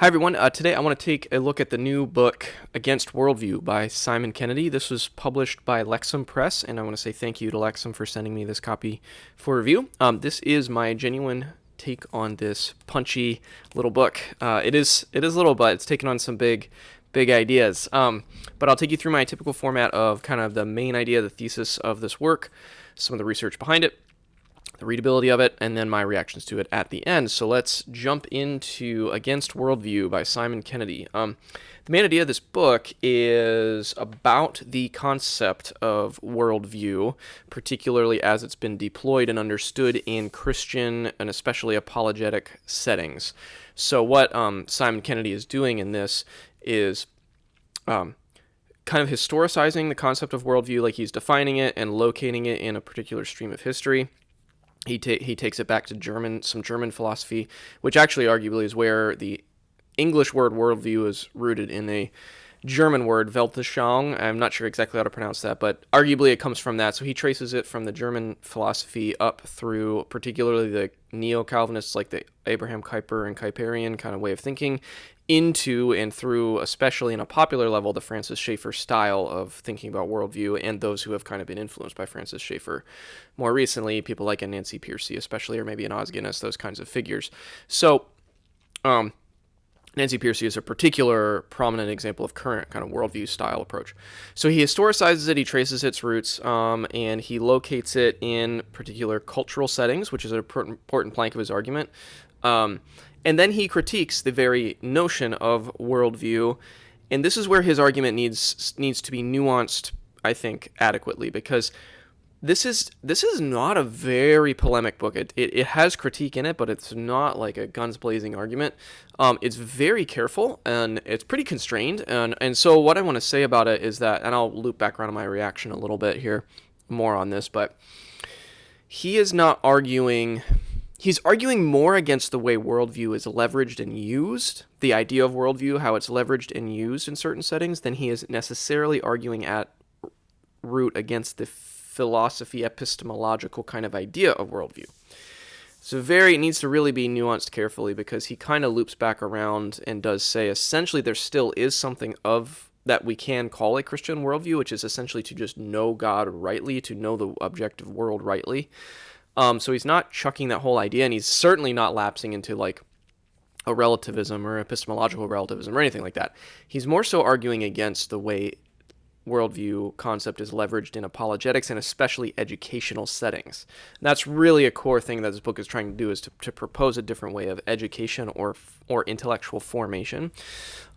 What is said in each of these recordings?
Hi, everyone. Today I want to take a look at the new book, Against Worldview by Simon Kennedy. This was published by Lexham Press, and I want to say thank you to Lexham for sending me this copy for review. This is my genuine take on this punchy little book. It is little, but it's taken on some big ideas. But I'll take you through my typical format of kind of the main idea, the thesis of this work, some of the research behind it, the readability of it, and then my reactions to it at the end. So let's jump into Against Worldview by Simon Kennedy. The main idea of this book is about the concept of worldview, particularly as it's been deployed and understood in Christian and especially apologetic settings. So what Simon Kennedy is doing in this is kind of historicizing the concept of worldview, like he's defining it and locating it in a particular stream of history. He takes it back to some German philosophy, which actually arguably is where the English word worldview is rooted in a German word, Weltanschauung. I'm not sure exactly how to pronounce that, but arguably it comes from that. So he traces it from the German philosophy up through particularly the neo-Calvinists like the Abraham Kuyper and Kuyperian kind of way of thinking, into and through, especially in a popular level, the Francis Schaeffer style of thinking about worldview, and those who have kind of been influenced by Francis Schaeffer more recently, people like a Nancy Pearcey especially, or maybe an Os Guinness, those kinds of figures. So Nancy Pearcey is a particular prominent example of current kind of worldview style approach. So he historicizes it, he traces its roots, and he locates it in particular cultural settings, which is an important plank of his argument. And then he critiques the very notion of worldview, and this is where his argument needs to be nuanced, I think, adequately, because this is not a very polemic book. It has critique in it, but it's not like a guns blazing argument. It's very careful, and it's pretty constrained, and so what I want to say about it is that, and I'll loop back around to my reaction a little bit here, more on this, but he is not arguing... He's arguing more against the way worldview is leveraged and used, the idea of worldview, how it's leveraged and used in certain settings, than he is necessarily arguing at root against the philosophy epistemological kind of idea of worldview. So it needs to really be nuanced carefully, because he kind of loops back around and does say essentially there still is something of that we can call a Christian worldview, which is essentially to just know God rightly, to know the objective world rightly. So he's not chucking that whole idea, and he's certainly not lapsing into like a relativism or epistemological relativism or anything like that. He's more so arguing against the way worldview concept is leveraged in apologetics and especially educational settings. And that's really a core thing that this book is trying to do, is to propose a different way of education or intellectual formation.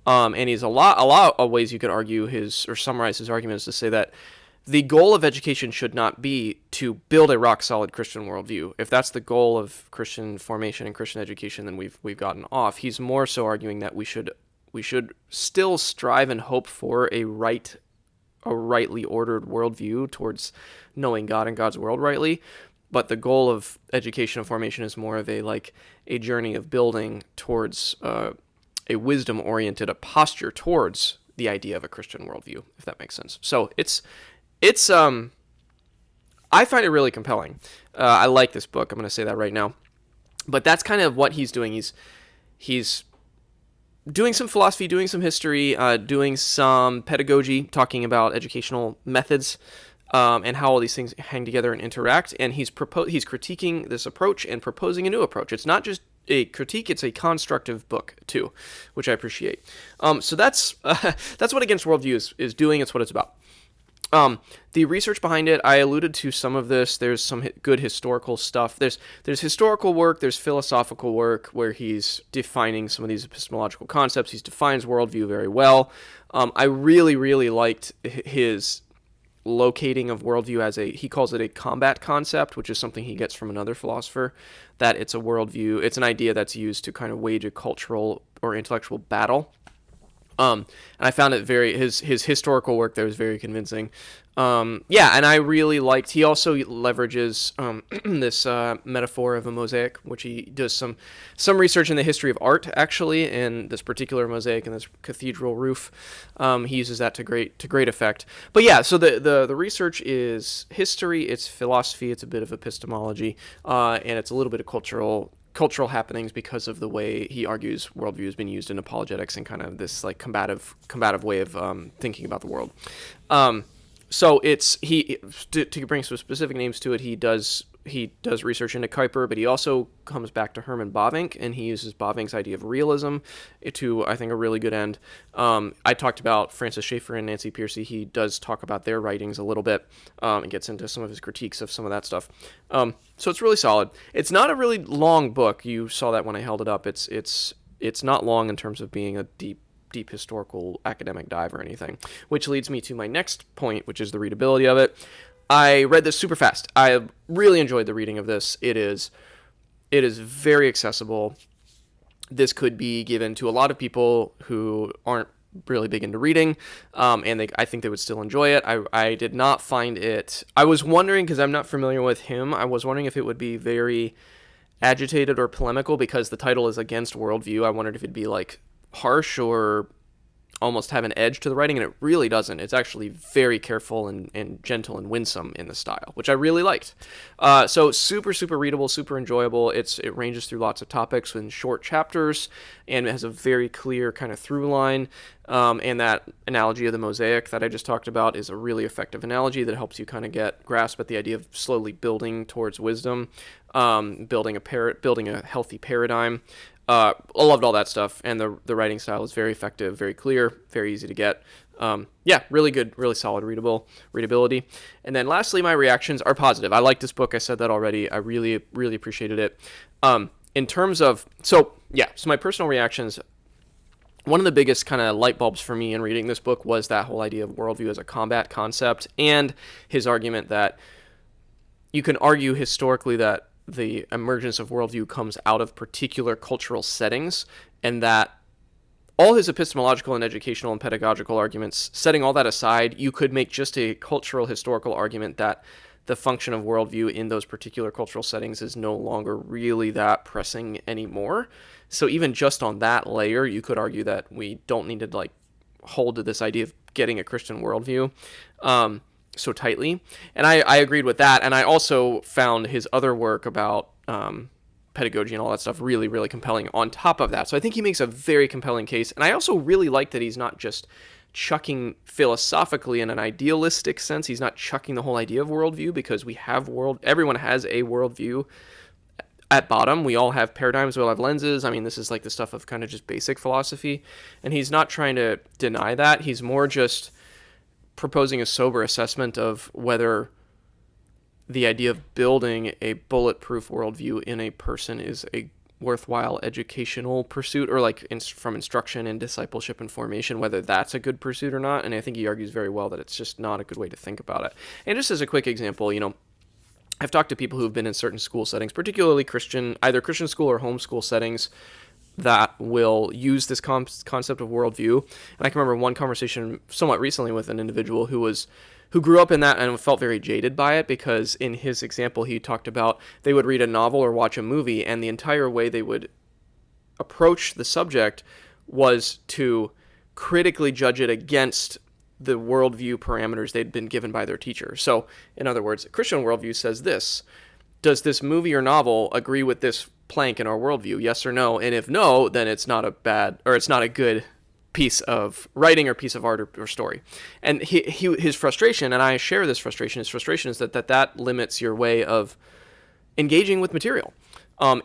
And he's a lot of ways you could argue or summarize his argument is to say that the goal of education should not be to build a rock-solid Christian worldview. If that's the goal of Christian formation and Christian education, then we've gotten off. He's more so arguing that we should still strive and hope for a rightly ordered worldview towards knowing God and God's world rightly. But the goal of education and formation is more of a journey of building towards a wisdom-oriented, a posture towards the idea of a Christian worldview, if that makes sense. So it's I find it really compelling. I like this book. I'm going to say that right now. But that's kind of what he's doing. He's doing some philosophy, doing some history, doing some pedagogy, talking about educational methods, and how all these things hang together and interact. And he's critiquing this approach and proposing a new approach. It's not just a critique, it's a constructive book too, which I appreciate. So that's what Against Worldview is doing. It's what it's about. The research behind it, I alluded to some of this. There's some good historical stuff. There's historical work, there's philosophical work where he's defining some of these epistemological concepts. He defines worldview very well. I really, really liked his locating of worldview as he calls it a combat concept, which is something he gets from another philosopher, that it's a worldview, it's an idea that's used to kind of wage a cultural or intellectual battle. And I found it his historical work there was very convincing. And I really liked, he also leverages this metaphor of a mosaic, which he does some research in the history of art, actually, and this particular mosaic and this cathedral roof. He uses that to great effect. But yeah, so the research is history, it's philosophy, it's a bit of epistemology, and it's a little bit of cultural cultural happenings because of the way he argues worldview has been used in apologetics and kind of this like combative way of thinking about the world. So it's to bring some specific names to it. He does research into Kuiper, but he also comes back to Herman Bavinck, and he uses Bavinck's idea of realism to, I think, a really good end. I talked about Francis Schaeffer and Nancy Pearcey. He does talk about their writings a little bit and gets into some of his critiques of some of that stuff. So it's really solid. It's not a really long book. You saw that when I held it up. It's not long in terms of being a deep historical academic dive or anything, which leads me to my next point, which is the readability of it. I read this super fast. I really enjoyed the reading of this. It is very accessible. This could be given to a lot of people who aren't really big into reading, and I think they would still enjoy it. I did not find it... I was wondering, because I'm not familiar with him, I was wondering if it would be very agitated or polemical, because the title is Against Worldview. I wondered if it'd be like harsh or almost have an edge to the writing, and it really doesn't. It's actually very careful and gentle and winsome in the style, which I really liked. So super readable, super enjoyable. It ranges through lots of topics in short chapters, and it has a very clear kind of through line. And that analogy of the mosaic that I just talked about is a really effective analogy that helps you kind of grasp at the idea of slowly building towards wisdom, building a healthy paradigm. I loved all that stuff, and the writing style is very effective, very clear, very easy to get. Really good, really solid readability. And then lastly, my reactions are positive. I like this book. I said that already. I really appreciated it. In terms of, so my personal reactions, one of the biggest kind of light bulbs for me in reading this book was that whole idea of worldview as a combat concept, and his argument that you can argue historically that the emergence of worldview comes out of particular cultural settings, and that all his epistemological and educational and pedagogical arguments, setting all that aside, you could make just a cultural historical argument that the function of worldview in those particular cultural settings is no longer really that pressing anymore. So even just on that layer, you could argue that we don't need to hold to this idea of getting a Christian worldview so tightly. And I agreed with that. And I also found his other work about pedagogy and all that stuff really compelling on top of that. So I think he makes a very compelling case. And I also really like that he's not just chucking philosophically in an idealistic sense. He's not chucking the whole idea of worldview, because everyone has a worldview at bottom. We all have paradigms, we all have lenses. I mean, this is like the stuff of kind of just basic philosophy. And he's not trying to deny that. He's more just proposing a sober assessment of whether the idea of building a bulletproof worldview in a person is a worthwhile educational pursuit, or from instruction and discipleship and formation, whether that's a good pursuit or not. And I think he argues very well that it's just not a good way to think about it. And just as a quick example, I've talked to people who've been in certain school settings, particularly either Christian school or homeschool settings, that will use this concept of worldview. And I can remember one conversation somewhat recently with an individual who grew up in that and felt very jaded by it, because in his example, he talked about they would read a novel or watch a movie, and the entire way they would approach the subject was to critically judge it against the worldview parameters they'd been given by their teacher. So, in other words, a Christian worldview says this. Does this movie or novel agree with this plank in our worldview? Yes or no? And if no, then it's not a good piece of writing or piece of art or story. And his frustration, and I share this frustration, his frustration is that limits your way of engaging with material.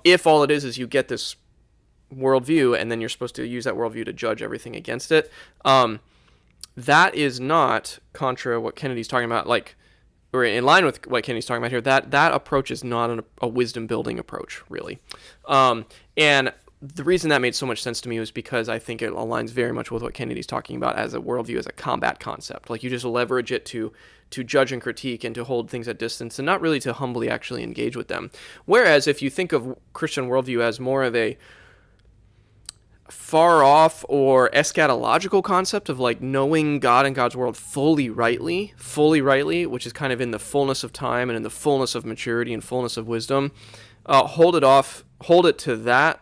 If all it is you get this worldview, and then you're supposed to use that worldview to judge everything against it, that is not contra what Kennedy's talking about, or in line with what Kennedy's talking about here. That approach is not a wisdom-building approach, really. And the reason that made so much sense to me was because I think it aligns very much with what Kennedy's talking about as a worldview, as a combat concept. You just leverage it to judge and critique and to hold things at distance, and not really to humbly actually engage with them. Whereas if you think of Christian worldview as more of a far off or eschatological concept of knowing God and God's world fully rightly, which is kind of in the fullness of time and in the fullness of maturity and fullness of wisdom, hold it to that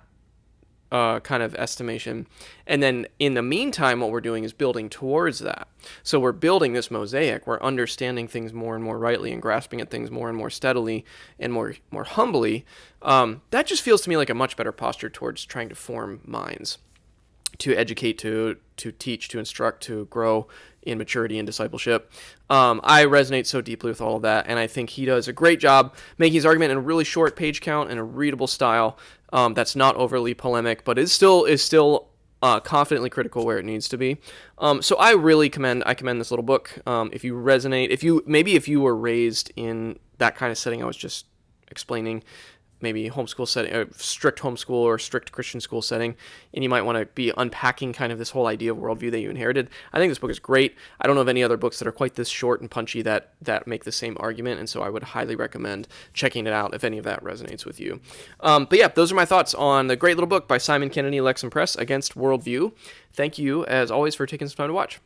kind of estimation. And then in the meantime, what we're doing is building towards that. So we're building this mosaic. We're understanding things more and more rightly and grasping at things more and more steadily and more humbly. That just feels to me like a much better posture towards trying to form minds, to educate, to teach, to instruct, to grow in maturity and discipleship. I resonate so deeply with all of that, and I think he does a great job making his argument in a really short page count and a readable style that's not overly polemic, but is still confidently critical where it needs to be. So I really commend this little book. If you resonate, if you were raised in that kind of setting I was just explaining, maybe homeschool setting, strict homeschool or strict Christian school setting, and you might want to be unpacking kind of this whole idea of worldview that you inherited. I think this book is great. I don't know of any other books that are quite this short and punchy that make the same argument, and so I would highly recommend checking it out if any of that resonates with you. But yeah, those are my thoughts on the great little book by Simon Kennedy, Lexham Press, Against Worldview. Thank you, as always, for taking some time to watch.